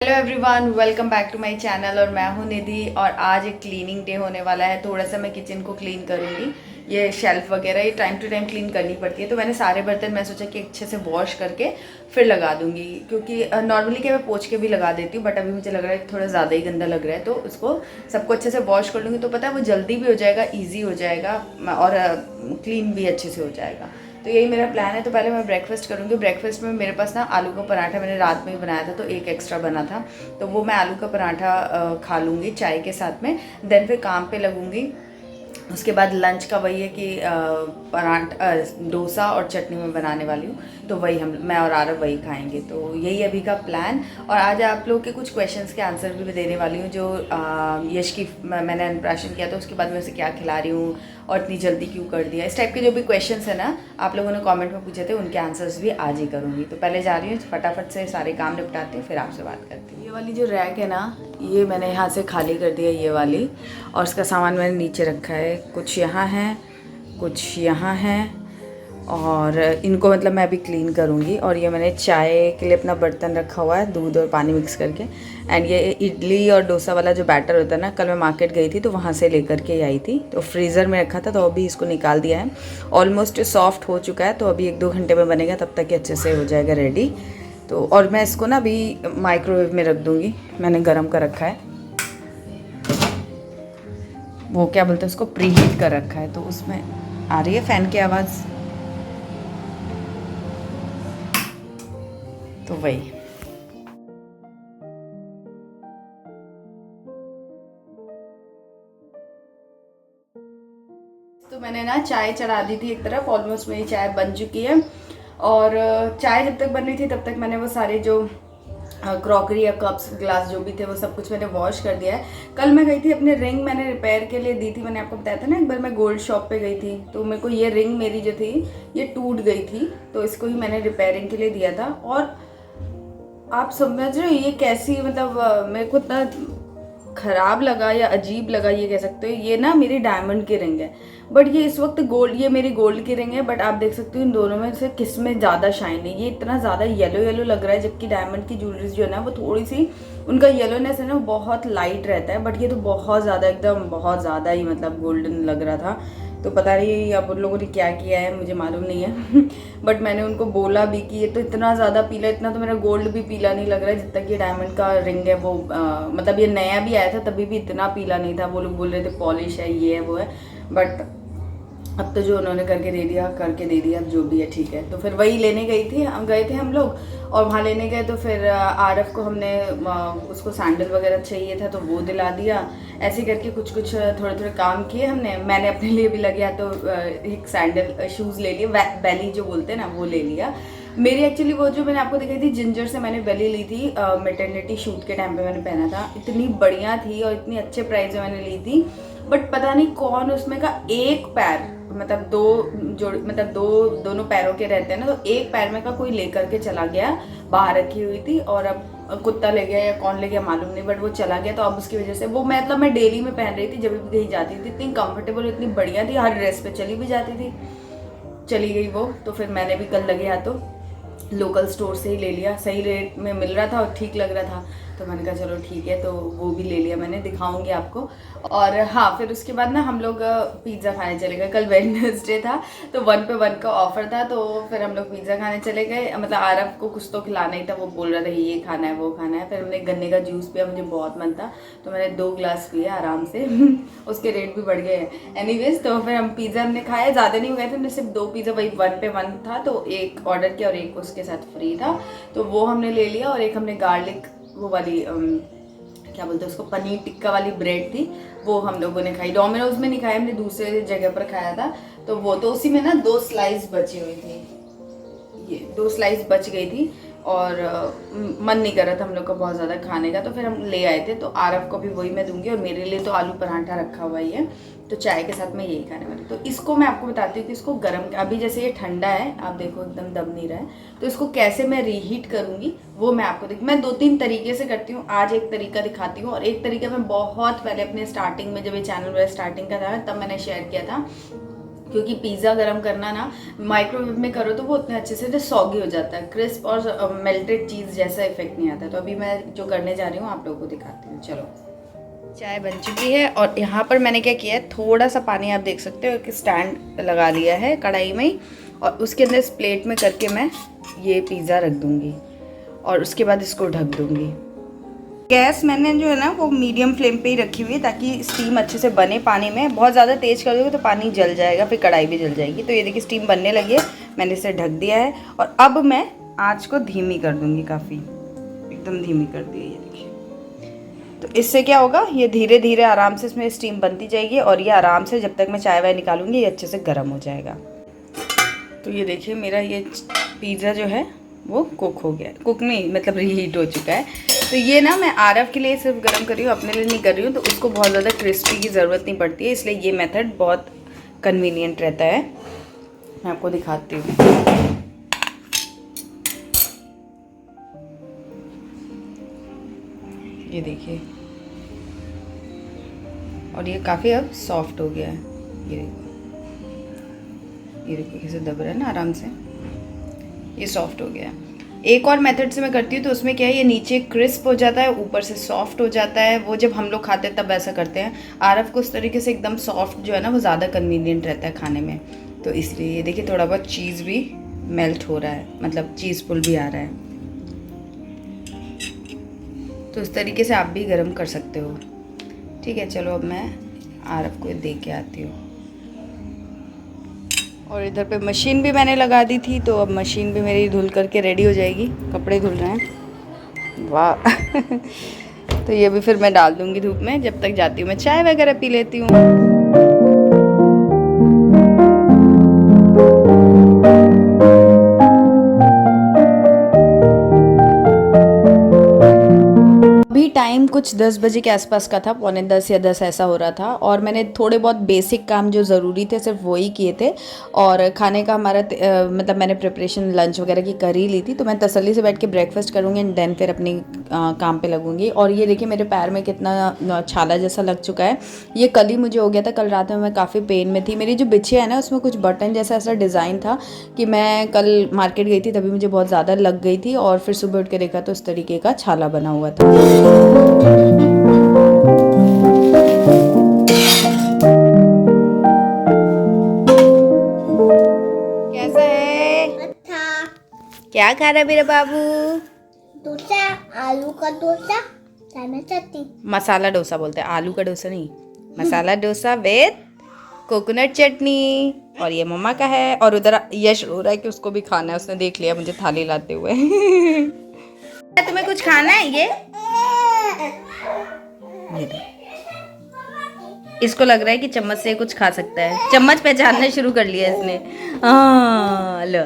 Hello everyone, welcome back to my channel. और मैं हूं निधि और आज एक क्लीनिंग डे होने वाला है। थोड़ा सा मैं किचन को क्लीन करूंगी। ये शेल्फ वगैरह ये टाइम टू टाइम क्लीन करनी पड़ती है, तो मैंने सारे बर्तन मैं सोचा कि अच्छे से वॉश करके फिर लगा दूंगी, क्योंकि नॉर्मली क्या मैं पोंछ के भी लगा देती हूँ, बट अभी मुझे लग रहा है कि थोड़ा ज़्यादा ही गंदा लग रहा है, तो उसको सबको अच्छे से वॉश कर लूँगी तो पता है वो जल्दी भी हो जाएगा, ईजी हो जाएगा और क्लीन भी अच्छे से हो जाएगा। तो यही मेरा प्लान है। तो पहले मैं ब्रेकफास्ट करूँगी। ब्रेकफास्ट में मेरे पास ना आलू का पराठा मैंने रात में ही बनाया था, तो एक एक्स्ट्रा बना था, तो वो मैं आलू का पराठा खा लूँगी चाय के साथ में। देन फिर काम पे लगूँगी। उसके बाद लंच का वही है कि पराठा डोसा और चटनी मैं बनाने वाली हूँ, तो वही मैं और आरव वही खाएंगे। तो यही अभी का प्लान। और आज आप लोगों के कुछ क्वेश्चंस के आंसर भी देने वाली हूँ, जो यश की मैंने अन्नप्राशन किया था उसके बाद मैं उसे क्या खिला रही हूँ और इतनी जल्दी क्यों कर दिया, इस टाइप के जो भी क्वेश्चंस है ना आप लोगों ने कमेंट में पूछे थे, उनके आंसर्स भी आज ही करूँगी। तो पहले जा रही हूँ, फटाफट से सारे काम निपटाती हूँ, फिर आपसे बात करती हूँ। ये वाली जो रैक है ना, ये मैंने यहाँ से खाली कर दिया ये वाली, और उसका सामान मैंने नीचे रखा है। कुछ यहाँ है, कुछ यहाँ है, और इनको मतलब मैं अभी क्लीन करूँगी। और ये मैंने चाय के लिए अपना बर्तन रखा हुआ है, दूध और पानी मिक्स करके। एंड ये इडली और डोसा वाला जो बैटर होता है ना, कल मैं मार्केट गई थी तो वहाँ से लेकर के आई थी, तो फ्रीज़र में रखा था, तो अभी इसको निकाल दिया है। ऑलमोस्ट सॉफ्ट हो चुका है, तो अभी 1-2 घंटे में बनेगा, तब तक ये अच्छे से हो जाएगा रेडी। तो और मैं इसको ना अभी माइक्रोवेव में रख दूँगी, मैंने गर्म कर रखा है, वो क्या बोलते हैं उसको, प्री हीट कर रखा है। तो उसमें आ रही है फ़ैन की आवाज़, तो वही। तो मैंने ना चाय चढ़ा दी थी एक तरफ, ऑलमोस्ट मेरी चाय बन चुकी है। और चाय जब तक बन रही थी तब तक मैंने वो सारे जो क्रॉकरी या कप्स ग्लास जो भी थे वो सब कुछ मैंने वॉश कर दिया है। कल मैं गई थी अपने रिंग मैंने रिपेयर के लिए दी थी, मैंने आपको बताया था ना एक बार मैं गोल्ड शॉप पे गई थी, तो मेरे को ये रिंग मेरी जो थी ये टूट गई थी, तो इसको ही मैंने रिपेयरिंग के लिए दिया था। और आप समझ रहे हो ये कैसी, मतलब मेरे को इतना खराब लगा या अजीब लगा ये कह सकते हो। ये ना मेरी डायमंड की रिंग है, बट ये इस वक्त गोल्ड, ये मेरी गोल्ड की रिंग है, बट आप देख सकते हो इन दोनों में से किस में ज़्यादा शाइन है। ये इतना ज़्यादा येलो येलो लग रहा है, जबकि डायमंड की ज्वेलरीज जो है ना वो थोड़ी सी उनका येलोनेस है ना बहुत लाइट रहता है, बट ये तो बहुत ज़्यादा एकदम बहुत ज़्यादा ही मतलब गोल्डन लग रहा था। तो पता नहीं अब उन लोगों ने क्या किया है, मुझे मालूम नहीं है बट मैंने उनको बोला भी कि ये तो इतना ज़्यादा पीला, इतना तो मेरा गोल्ड भी पीला नहीं लग रहा है जितना कि डायमंड का रिंग है वो। मतलब ये नया भी आया था तभी भी इतना पीला नहीं था, वो लोग बोल रहे थे पॉलिश है ये है वो है, बट अब तो जो उन्होंने करके दे दिया, अब जो भी है ठीक है। तो फिर वही लेने गए थे हम लोग, और वहाँ लेने गए तो फिर आरफ को हमने उसको सैंडल वगैरह चाहिए था तो वो दिला दिया। ऐसे करके कुछ कुछ थोड़े थोड़े काम किए हमने, मैंने अपने लिए भी लगे तो एक सैंडल शूज़ ले लिए, बेली जो बोलते हैं ना वो ले लिया। मेरी एक्चुअली वो जो मैंने आपको दिखाई थी जिंजर से मैंने बेली ली थी, मेटर्निटी शूट के टाइम पे मैंने पहना था, इतनी बढ़िया थी और इतनी अच्छे प्राइस में मैंने ली थी। बट पता नहीं कौन उसमें का एक पैर, मतलब दोनों पैरों के रहते हैं ना, तो एक पैर में का कोई लेकर के चला गया, बाहर रखी हुई थी, और अब कुत्ता ले गया या कौन ले गया मालूम नहीं, बट वो चला गया। तो अब उसकी वजह से वो मतलब मैं डेली में पहन रही थी, जब भी कहीं जाती थी इतनी कंफर्टेबल इतनी बढ़िया थी, हर ड्रेस पे चली भी जाती थी, चली गई वो। तो फिर मैंने भी कल लगे हाथों लोकल स्टोर से ही ले लिया, सही रेट में मिल रहा था और ठीक लग रहा था, तो मैंने कहा चलो ठीक है, तो वो भी ले लिया मैंने, दिखाऊंगी आपको। और हाँ, फिर उसके बाद ना हम लोग पिज़्ज़ा खाने चले गए। कल वेडनेसडे था तो 1 पे 1 का ऑफर था, तो फिर हम लोग पिज़्ज़ा खाने चले गए। मतलब आरफ को कुछ तो खिलाना ही था, वो बोल रहा था ये खाना है वो खाना है। फिर हमने गन्ने का जूस पिया, मुझे बहुत मन था तो मैंने 2 ग्लास पिया आराम से उसके रेट भी बढ़ गए हैं एनीवेज। तो फिर हम पिज़्ज़ा हमने खाया, ज़्यादा नहीं हो गए थे, हमने सिर्फ 2 पिज़्ज़ा, वही 1 पे 1 था, तो एक ऑर्डर किया और एक उसके साथ फ्री था, तो वो हमने ले लिया। और एक हमने गार्लिक वो वाली क्या बोलते हैं उसको, पनीर टिक्का वाली ब्रेड थी, वो हम लोगों ने खाई। डोमिनोज में नहीं खाया, हमने दूसरे जगह पर खाया था, तो वो तो उसी में ना 2 स्लाइस बची हुई थी, ये 2 स्लाइस बच गई थी, और मन नहीं कर रहा था हम लोग का बहुत ज़्यादा खाने का, तो फिर हम ले आए थे। तो आरफ को भी वही मैं दूंगी, और मेरे लिए तो आलू पराठा रखा हुआ ही है, तो चाय के साथ मैं यही खाने वाली। तो इसको मैं आपको बताती हूँ कि इसको गर्म, अभी जैसे ये ठंडा है, आप देखो एकदम दब नहीं रहा है, तो इसको कैसे मैं रीहीट करूँगी वो मैं आपको मैं 2-3 तरीके से करती हूँ। आज एक तरीका दिखाती हूँ, और एक तरीका मैं बहुत पहले अपने स्टार्टिंग में, जब ये चैनल मेरा स्टार्टिंग का था तब मैंने शेयर किया था, क्योंकि पिज़्ज़ा गरम करना ना माइक्रोवेव में करो तो वो उतने अच्छे से सॉगी हो जाता है, क्रिस्प और मेल्टेड चीज़ जैसा इफेक्ट नहीं आता। तो अभी मैं जो करने जा रही हूँ आप लोगों को दिखाती हूँ। चलो, चाय बन चुकी है और यहाँ पर मैंने क्या किया है, थोड़ा सा पानी आप देख सकते हो कि स्टैंड लगा लिया है कढ़ाई में ही, और उसके अंदर इस प्लेट में करके मैं ये पिज़्ज़ा रख दूँगी और उसके बाद इसको ढक दूँगी। गैस मैंने जो है ना वो मीडियम फ्लेम पे ही रखी हुई है ताकि स्टीम अच्छे से बने पानी में। बहुत ज़्यादा तेज़ कर दोगे तो पानी जल जाएगा, फिर कढ़ाई भी जल जाएगी। तो ये देखिए स्टीम बनने लगी है, मैंने इसे ढक दिया है और अब मैं आँच को धीमी कर दूँगी, काफ़ी एकदम धीमी कर दी है ये देखिए। तो इससे क्या होगा, ये धीरे धीरे आराम से इसमें स्टीम बनती जाएगी और ये आराम से जब तक मैं चाय वाय निकालूंगी ये अच्छे से गर्म हो जाएगा। तो ये देखिए मेरा ये पिज़्ज़ा जो है वो कुक हो गया, कुक नहीं मतलब रीहीट हो चुका है। तो ये ना मैं आरव के लिए सिर्फ गर्म कर रही हूँ, अपने लिए नहीं कर रही हूँ। तो उसको बहुत ज़्यादा क्रिस्पी की ज़रूरत नहीं पड़ती है, इसलिए ये मेथड बहुत कन्वीनियंट रहता है। मैं आपको दिखाती हूँ। ये देखिए, और ये काफ़ी अब सॉफ्ट हो गया है। ये देखो कैसे दब रहा है ना आराम से, ये सॉफ्ट हो गया है। एक और मेथड से मैं करती हूँ तो उसमें क्या है, ये नीचे क्रिस्प हो जाता है, ऊपर से सॉफ्ट हो जाता है। वो जब हम लोग खाते हैं तब ऐसा करते हैं। आरव को उस तरीके से एकदम सॉफ्ट जो है ना वो ज़्यादा कन्वीनियंट रहता है खाने में। तो इसलिए ये देखिए थोड़ा बहुत चीज़ भी मेल्ट हो रहा है, मतलब चीज़ पुल भी आ रहा है। तो इस तरीके से आप भी गर्म कर सकते हो। ठीक है, चलो अब मैं आरव को दे के आती हूँ। और इधर पे मशीन भी मैंने लगा दी थी, तो अब मशीन भी मेरी धुल करके रेडी हो जाएगी। कपड़े धुल रहे हैं, वाह। तो ये भी फिर मैं डाल दूँगी धूप में। जब तक जाती हूँ मैं चाय वगैरह पी लेती हूँ। टाइम कुछ 10 बजे के आसपास का था, पौने 10 या 10 ऐसा हो रहा था। और मैंने थोड़े बहुत बेसिक काम जो ज़रूरी थे सिर्फ वही किए थे। और खाने का हमारा मतलब मैंने प्रिपरेशन लंच वगैरह की कर ही ली थी। तो मैं तसल्ली से बैठ के ब्रेकफास्ट करूँगी एंड देन फिर अपनी काम पे लगूंगी। और ये देखिए मेरे पैर में कितना छाला जैसा लग चुका है। ये कल ही मुझे हो गया था, कल रात में मैं काफ़ी पेन में थी। मेरी जो बिछिया है ना उसमें कुछ बटन जैसा ऐसा डिज़ाइन था कि मैं कल मार्केट गई थी तभी मुझे बहुत ज़्यादा लग गई थी। और फिर सुबह उठ के देखा तो उस तरीके का छाला बना हुआ था। कैसा है? अच्छा। क्या खा रहा है मेरा बाबू? डोसा, आलू का डोसा, चटनी। मसाला डोसा बोलते हैं, आलू का डोसा नहीं, मसाला डोसा विद कोकोनट चटनी। और ये मम्मा का है। और उधर यश रो रहा है कि उसको भी खाना है, उसने देख लिया मुझे थाली लाते हुए। तुम्हें कुछ खाना है? ये इसको लग रहा है कि चम्मच से कुछ खा सकता है। चम्मच पहचानना शुरू कर लिया इसने। लो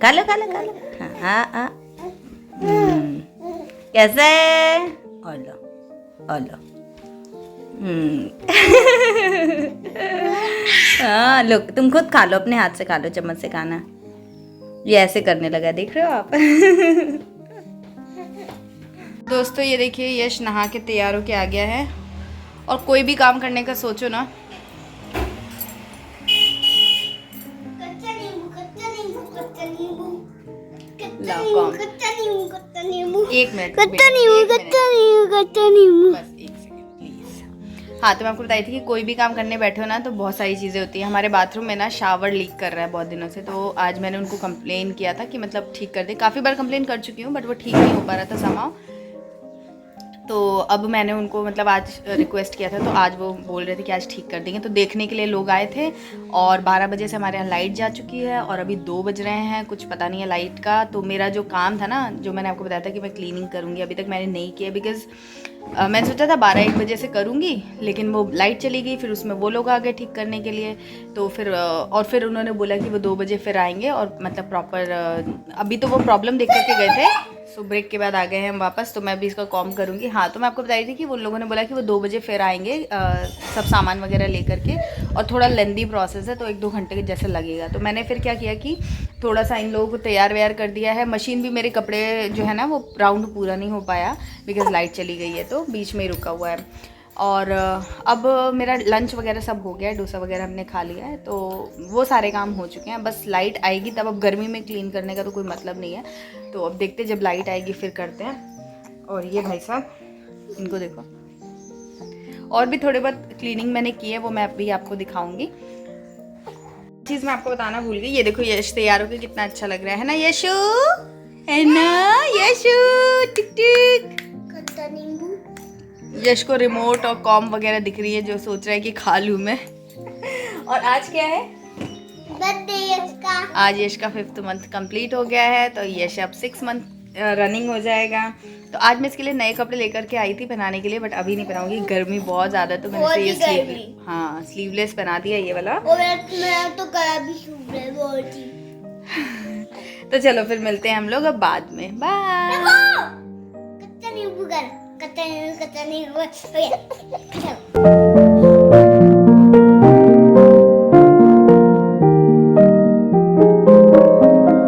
खा लो खा लो खा लो। हाँ कैसा है? और लो हाँ लो, तुम खुद खा लो, अपने हाथ से खा लो, चम्मच से खाना। ये ऐसे करने लगा, देख रहे हो आप? दोस्तों ये देखिए यश नहा के तैयार होके आ गया है। और कोई भी काम करने का सोचो ना, एक मिनट बस एक सेकंड प्लीज। हाँ, तो मैं आपको बताई थी कि कोई भी काम करने बैठे हो ना तो बहुत सारी चीज़ें होती हैं। हमारे बाथरूम में ना शावर लीक कर रहा है बहुत दिनों से। तो आज मैंने उनको कंप्लेन किया था कि मतलब ठीक कर दे। काफ़ी बार कंप्लेन कर चुकी हूँ बट वो ठीक नहीं हो पा रहा था समाव। तो अब मैंने उनको मतलब आज रिक्वेस्ट किया था, तो आज वो बोल रहे थे कि आज ठीक कर देंगे। तो देखने के लिए लोग आए थे और 12 बजे से हमारे यहाँ लाइट जा चुकी है और अभी 2 बज रहे हैं, कुछ पता नहीं है लाइट का। तो मेरा जो काम था ना, जो मैंने आपको बताया था कि मैं क्लीनिंग करूँगी, अभी तक मैंने नहीं किया। बिकॉज़ मैंने सोचा था 12-1 बजे से करूँगी, लेकिन वो लाइट चली गई। फिर उसमें वो लोग आ गए ठीक करने के लिए। तो फिर उन्होंने बोला कि वो 2 बजे फिर आएंगे और मतलब प्रॉपर अभी तो वो प्रॉब्लम देख करके गए थे। सो ब्रेक के बाद आ गए हैं हम वापस। तो मैं भी इसका कॉम करूँगी। हाँ, तो मैं आपको बता रही थी कि वो लोगों ने बोला कि वो 2 बजे फिर आएंगे सब सामान वगैरह लेकर के। और थोड़ा लेंदी प्रोसेस है तो 1-2 घंटे के जैसे लगेगा। तो मैंने फिर क्या किया कि थोड़ा सा इन लोगों को तैयार व्यार कर दिया है। मशीन भी मेरे कपड़े जो है ना वो राउंड पूरा नहीं हो पाया बिकॉज़ लाइट चली गई है, तो बीच में ही रुका हुआ है। और अब मेरा लंच वगैरह सब हो गया है, डोसा वगैरह हमने खा लिया है, तो वो सारे काम हो चुके हैं। बस लाइट आएगी तब, अब गर्मी में क्लीन करने का तो कोई मतलब नहीं है, तो अब देखते जब लाइट आएगी फिर करते हैं। और ये भाई साहब इनको देखो, और भी थोड़े बहुत क्लीनिंग मैंने की है, वो मैं अभी आपको दिखाऊंगी। चीज़ मैं आपको बताना भूल गई, ये देखो यश तैयार होकर कितना अच्छा लग रहा है ना यशु, है ना यशु, टिक टिक। कच्चा नींबू। यश को रिमोट और कॉम वगैरह दिख रही है, जो सोच रहा है कि खा लूँ मैं। और आज क्या है? बर्थडे यश का। आज यश का 5th मंथ कंप्लीट हो गया है, तो यश अब 6 मंथ रनिंग हो जाएगा। तो आज मैं इसके लिए नए कपड़े लेकर के आई थी पहनाने के लिए, बट अभी नहीं पहनाऊंगी, गर्मी बहुत ज़्यादा, तो मैंने इसे ये स्लीवलेस पहना दिया ये वाला। और मेरा तो गला भी सूख रहा है बहुत ही। तो चलो फिर मिलते हैं हम लोग अब बाद में, बाय। कच्चा नींबू कर, कच्चा नींबू हो गया।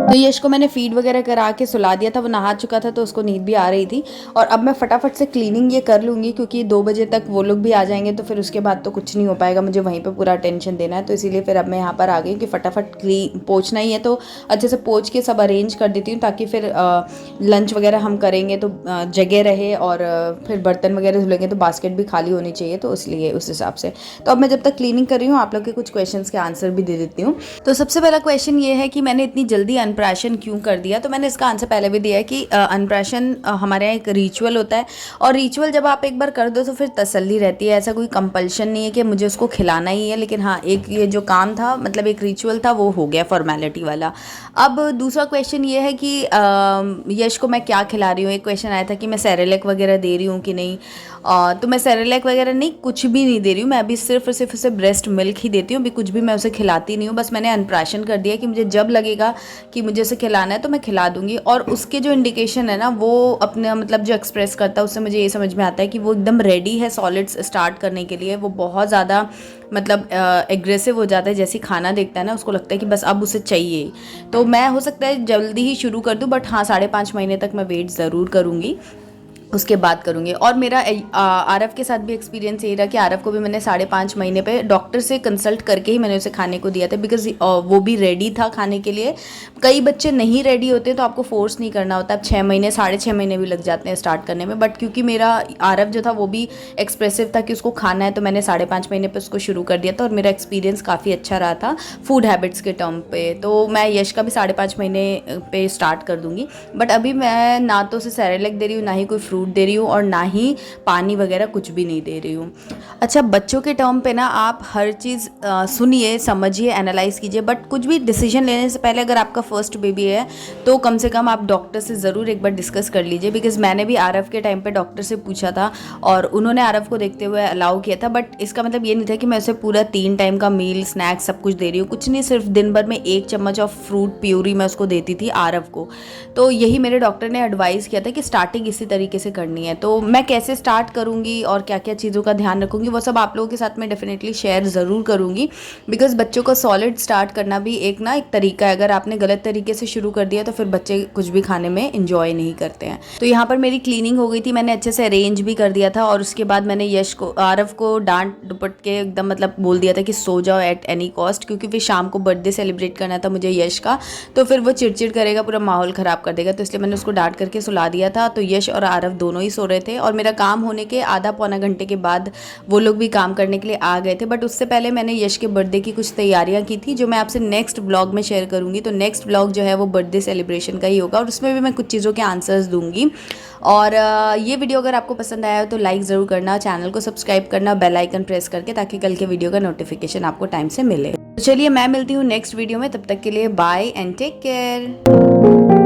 तो यश को मैंने फीड वगैरह करा के सुला दिया था, वो नहा चुका था तो उसको नींद भी आ रही थी। और अब मैं फटाफट से क्लीनिंग ये कर लूँगी, क्योंकि 2 बजे तक वो लोग भी आ जाएंगे, तो फिर उसके बाद तो कुछ नहीं हो पाएगा, मुझे वहीं पे पूरा अटेंशन देना है। तो इसीलिए फिर अब मैं यहाँ पर आ गई कि फटाफट पोंछना ही है, तो अच्छे से पोंछ के सब अरेंज कर देती हूँ, ताकि फिर लंच वगैरह हम करेंगे तो जगह रहे, और फिर बर्तन वगैरह धुलेंगे तो बास्केट भी खाली होनी चाहिए, तो इसलिए उस हिसाब से। तो अब मैं जब तक क्लीनिंग कर रही हूँ, आप लोग के कुछ क्वेश्चन के आंसर भी दे देती हूँ। तो सबसे पहला क्वेश्चन ये है कि मैंने इतनी जल्दी अनप्राशन क्यों कर दिया। तो मैंने इसका आंसर पहले भी दिया है कि अनप्राशन हमारे यहाँ एक रिचुअल होता है, और रिचुअल जब आप एक बार कर दो तो फिर तसल्ली रहती है, ऐसा कोई कंपल्शन नहीं है कि मुझे उसको खिलाना ही है। लेकिन हाँ, एक ये जो काम था, मतलब एक रिचुअल था, वो हो गया फॉर्मेलिटी वाला। अब दूसरा क्वेश्चन ये है कि यश को मैं क्या खिला रही हूँ। एक क्वेश्चन आया था कि मैं सेरेलैक वगैरह दे रही हूँ कि नहीं, तो मैं सेरेलैक वगैरह नहीं, कुछ भी नहीं दे रही हूँ। मैं अभी सिर्फ उसे ब्रेस्ट मिल्क ही देती हूँ, अभी कुछ भी मैं उसे खिलाती नहीं हूँ। बस मैंने अनप्राशन कर दिया कि मुझे जब लगेगा कि मुझे उसे खिलाना है तो मैं खिला दूंगी। और उसके जो इंडिकेशन है ना, वो अपने मतलब जो एक्सप्रेस करता है, उससे मुझे ये समझ में आता है कि वो एकदम रेडी है सॉलिड्स स्टार्ट करने के लिए। वो बहुत ज़्यादा मतलब एग्रेसिव हो जाता है, जैसे खाना देखता है ना, उसको लगता है कि बस अब उसे चाहिए। तो मैं हो सकता है जल्दी ही शुरू कर दूँ, बट हाँ 5.5 महीने तक मैं वेट ज़रूर करूँगी, उसके बाद करूँगी। और मेरा आरव के साथ भी एक्सपीरियंस यही रहा कि आरव को भी मैंने 5.5 महीने पे डॉक्टर से कंसल्ट करके ही मैंने उसे खाने को दिया था, बिकॉज वो भी रेडी था खाने के लिए। कई बच्चे नहीं रेडी होते, तो आपको फोर्स नहीं करना होता। अब 6 महीने 6.5 महीने भी लग जाते हैं स्टार्ट करने में, बट क्योंकि मेरा आरव जो था वो भी एक्सप्रेसिव था कि उसको खाना है, तो मैंने 5.5 महीने पर उसको शुरू कर दिया था। और मेरा एक्सपीरियंस काफ़ी अच्छा रहा था फूड हैबिट्स के टर्म पे। तो मैं यश का भी 5.5 महीने पे स्टार्ट कर दूँगी, बट अभी मैं ना तो उसे सेरेलैक दे रही हूँ, ना ही कोई फ्रूट दे रही हूँ, और ना ही पानी वगैरह कुछ भी नहीं दे रही हूँ। अच्छा, बच्चों के टर्म पे ना आप हर चीज़ सुनिए, समझिए, एनालाइज कीजिए, बट कुछ भी डिसीजन लेने से पहले अगर आपका फर्स्ट बेबी है तो कम से कम आप डॉक्टर से ज़रूर एक बार डिस्कस कर लीजिए। बिकॉज मैंने भी आरव के टाइम पे डॉक्टर से पूछा था, और उन्होंने आरव को देखते हुए अलाउ किया था, बट इसका मतलब ये नहीं था कि मैं उसे पूरा 3 टाइम का मील स्नैक्स सब कुछ दे रही हूँ, कुछ नहीं। सिर्फ दिन भर में 1 चम्मच ऑफ फ्रूट प्यूरी मैं उसको देती थी आरव को। तो यही मेरे डॉक्टर ने एडवाइस किया था कि स्टार्टिंग इसी तरीके से करनी है। तो मैं कैसे स्टार्ट करूँगी और क्या क्या चीज़ों का ध्यान रखूँगी, वो सब आप लोगों के साथ मैं डेफिनेटली शेयर ज़रूर करूँगी। बिकॉज बच्चों को सॉलिड स्टार्ट करना भी एक तरीका है। अगर आपने गलत तरीके से शुरू कर दिया तो फिर बच्चे कुछ भी खाने में इंजॉय नहीं करते हैं। तो यहाँ पर मेरी क्लीनिंग हो गई थी, मैंने अच्छे से अरेंज भी कर दिया था। और उसके बाद मैंने आरव को डांट दुपट के एकदम मतलब बोल दिया था कि सो जाओ एट एनी कॉस्ट, क्योंकि फिर शाम को बर्थडे सेलिब्रेट करना था मुझे यश का, तो फिर वो चिड़चिड़ करेगा, पूरा माहौल ख़राब कर देगा। तो इसलिए मैंने उसको डांट करके सुला दिया था। तो यश और आरव दोनों ही सो रहे थे, और मेरा काम होने के आधा पौना घंटे के बाद वो लोग भी काम करने के लिए आ गए थे। बट उससे पहले मैंने यश के बर्थडे की कुछ तैयारियां की थी, जो मैं आपसे नेक्स्ट ब्लॉग में शेयर करूंगी। तो नेक्स्ट ब्लॉग जो है वो बर्थडे सेलिब्रेशन का ही होगा, और उसमें भी मैं कुछ चीज़ों के आंसर्स दूंगी। और ये वीडियो अगर आपको पसंद आया हो तो लाइक ज़रूर करना, चैनल को सब्सक्राइब करना, बेल आइकन प्रेस करके, ताकि कल के वीडियो का नोटिफिकेशन आपको टाइम से मिले। तो चलिए मैं मिलती हूँ नेक्स्ट वीडियो में, तब तक के लिए बाय एंड टेक केयर।